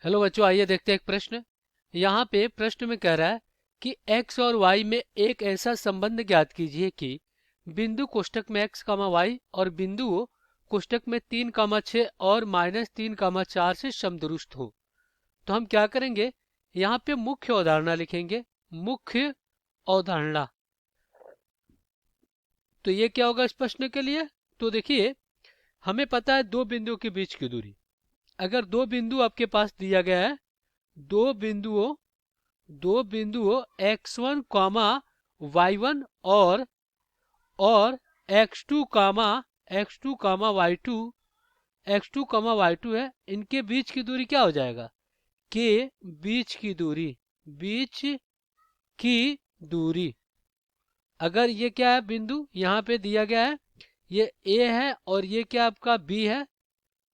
Hello बच्चों, आइए देखते हैं एक प्रश्न। यहाँ पे प्रश्न में कह रहा है कि x और y में एक ऐसा संबंध ज्ञात कीजिए कि बिंदु कोष्टक में x कामा वाई और बिंदुओं कोष्टक में 3 कामा 6 और -3 कामा 4 से समदुरुस्त हो। तो हम क्या करेंगे, यहाँ पे मुख्य अवधारणा लिखेंगे। मुख्य अवधारणा। तो ये क्या होगा इस प्रश्न के लिए? तो देखिए, हमें पता है दो बिंदुओं के बीच की दूरी। अगर दो बिंदु आपके पास दिया गया है, दो बिंदुओं दो बिंदुओं x1 कॉमा y1 और x2 कामा y2 है, इनके बीच की दूरी क्या हो जाएगा? के बीच की दूरी। अगर ये क्या है, बिंदु यहाँ पे दिया गया है, ये a है और ये क्या आपका b है,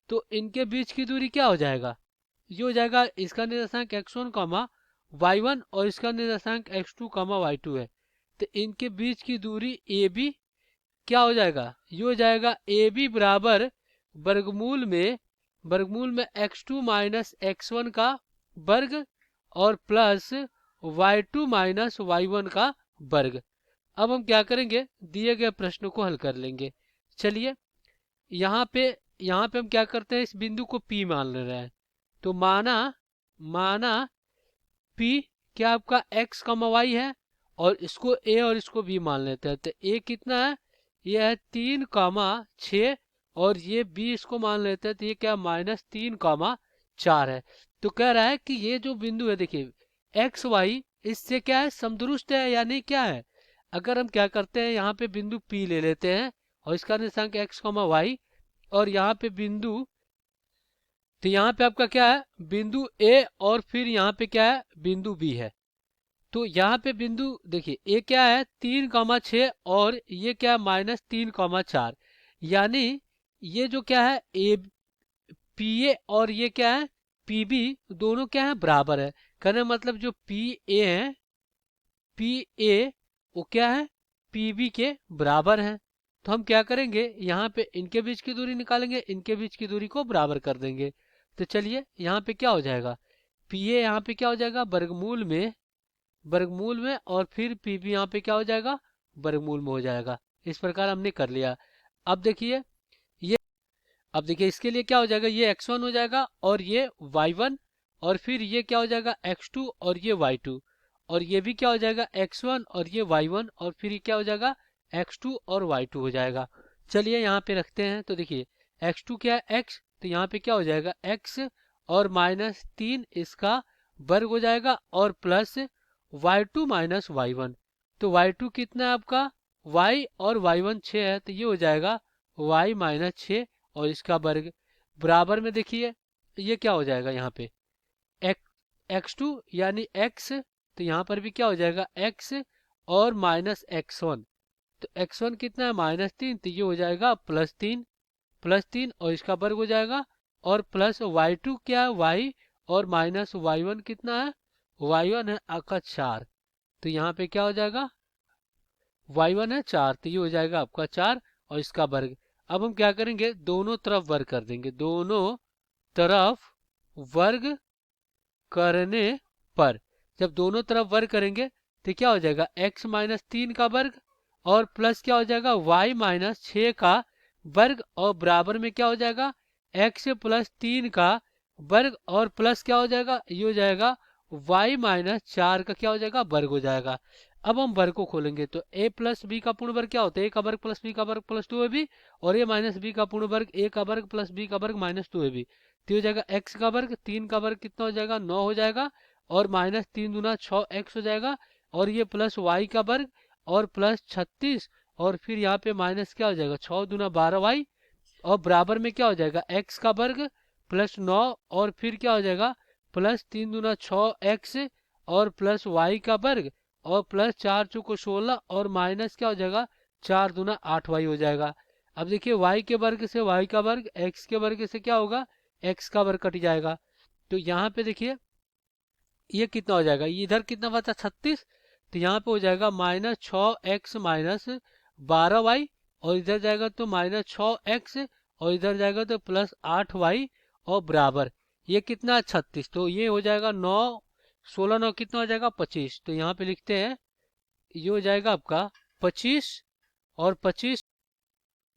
तो इनके बीच की दूरी क्या हो जाएगा? ये हो जाएगा, इसका निर्देशांक x1 कामा y1 और इसका निर्देशांक x2 कामा y2 है। तो इनके बीच की दूरी AB क्या हो जाएगा? ये हो जाएगा AB बराबर वर्गमूल में x2 माइनस x1 का वर्ग और प्लस y2 माइनस y1 का वर्ग। अब हम क्या करेंगे, दिए गए प्रश्न को हल कर लेंगे। चलिए, यहाँ पे हम क्या करते हैं, इस बिंदु को P मान ले रहे हैं। तो माना P क्या आपका x कमा y है और इसको a और इसको b मान लेते हैं। तो a कितना है? ये है 3 कामा 6 और ये b इसको मान लेते हैं, तो ये क्या -3 कामा 4 है। तो कह रहा है कि ये जो बिंदु है, देखिए x y इससे क्या है, समदुरुस्त है, यानी क्या है? अगर हम क्या करते हैं, यहाँ पे बिंदु P ले लेते हैं और इसका निर्देशांक x कमा y और यहाँ पे बिंदु, तो यहाँ पे आपका क्या है, बिंदु A और फिर यहाँ पे क्या है, बिंदु B है। तो यहाँ पे बिंदु देखिए A क्या है, 3 कामा 6 और ये क्या है, -3 कामा 4। यानी ये जो क्या है, ए पी ए और ये क्या है, पी बी, दोनों क्या है, बराबर है। कहने का मतलब जो पी ए वो क्या है, पी बी के बराबर है। तो हम क्या करेंगे, यहाँ पे इनके बीच की दूरी निकालेंगे, इनके बीच की दूरी को बराबर कर देंगे। तो चलिए, यहाँ पे क्या हो जाएगा, पी ए यहाँ पे क्या हो जाएगा, वर्गमूल में और फिर पी बी यहाँ पे क्या हो जाएगा, वर्गमूल में हो जाएगा। इस प्रकार हमने कर लिया। अब देखिए ये अब देखिए इसके लिए क्या हो जाएगा, ये x1 हो जाएगा और ये y1 और फिर ये क्या हो जाएगा, x2 और ये y2 और ये भी क्या हो जाएगा, x1 और ये y1 और फिर ये क्या हो जाएगा, x2 और y2 हो जाएगा। चलिए यहाँ पे रखते हैं। तो देखिए x2 क्या है, x, तो यहाँ पे क्या हो जाएगा, x और -3 इसका वर्ग हो जाएगा और प्लस y2 माइनस y1। तो y2 कितना है आपका, y और y1 6 है, तो ये हो जाएगा y माइनस 6 और इसका वर्ग बराबर में। देखिए ये क्या हो जाएगा, यहाँ पे x2 यानी x, तो यहाँ पर भी क्या हो जाएगा, x और माइनस x1। तो x1 कितना है, -3, तो ये हो जाएगा +3 और इसका वर्ग हो जाएगा और प्लस y2 क्या है, y और माइनस y1 कितना है, y1 है आपका 4। तो यहाँ पे क्या हो जाएगा, y1 है 4, तो ये हो जाएगा आपका 4 और इसका वर्ग। अब हम क्या करेंगे, दोनों तरफ वर्ग कर देंगे। दोनों तरफ वर्ग करने पर, जब दोनों तरफ वर्ग करेंगे तो क्या हो जाएगा, x माइनस 3 का वर्ग और प्लस क्या हो जाएगा, y माइनस 6 का वर्ग और बराबर में क्या हो जाएगा, x प्लस 3 का वर्ग और प्लस क्या हो जाएगा, ये हो जाएगा y माइनस 4 का क्या हो जाएगा, वर्ग हो जाएगा। अब हम वर्ग को खोलेंगे तो a प्लस बी का पूर्ण वर्ग क्या होता है, a का वर्ग प्लस b का वर्ग प्लस 2ab और a माइनस बी का पूर्ण वर्ग a का वर्ग प्लस b का वर्ग माइनस 2ab। तो हो जाएगा x का वर्ग, 3 का वर्ग कितना हो जाएगा, 9 हो जाएगा और -3 दूना 6x हो जाएगा और ये प्लस y का वर्ग और प्लस 36 और फिर यहाँ पे माइनस क्या हो जाएगा, 6 दूना 12y और बराबर में क्या हो जाएगा, x का वर्ग प्लस 9 और फिर क्या हो जाएगा, प्लस 3 दूना 6x और प्लस y का वर्ग और प्लस 4 चौको 16 और माइनस क्या हो जाएगा, 4 दूना 8y हो जाएगा। अब देखिए y के वर्ग से y का वर्ग, x के वर्ग से क्या होगा, x का वर्ग कट जाएगा। तो यहाँ पे देखिए ये कितना हो जाएगा, ये इधर कितना बचा 36, तो यहाँ पे हो जाएगा -6x माइनस 12y और इधर जाएगा तो -6x और इधर जाएगा तो +8y और बराबर। ये कितना है 36, तो ये हो जाएगा 9, 16 9 कितना हो जाएगा 25। तो यहाँ पे लिखते हैं ये हो जाएगा आपका 25 और 25,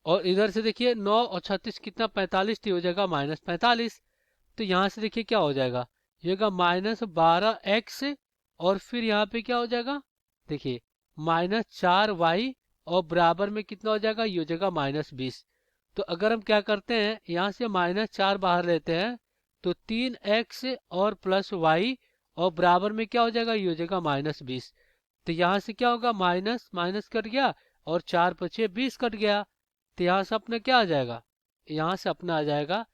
और इधर से देखिए 9 और 36 कितना 45, तो ये हो जाएगा -45। तो यहाँ से देखिए क्या हो जाएगा, ये होगा -12x, और फिर यहाँ पे क्या हो जाएगा, देखिए -4y, और बराबर में कितना हो जाएगा, ये हो जाएगा -20। तो अगर हम क्या करते हैं, यहाँ से -4 बाहर लेते हैं, तो 3x और +y, और बराबर में क्या हो जाएगा, ये हो जाएगा -20। तो यहाँ से क्या होगा, माइनस माइनस कट गया, और 4 पचे 20 कट गया। तो यहाँ से अपना क्या आ जाएगा, यहाँ से अपना आ जाएगा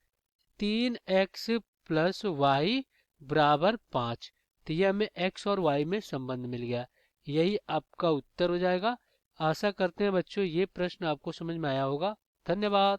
3x + y बराबर 5। तो ये हमें x और y में संबंध मिल गया। यही आपका उत्तर हो जाएगा। आशा करते हैं बच्चों ये प्रश्न आपको समझ में आया होगा। धन्यवाद।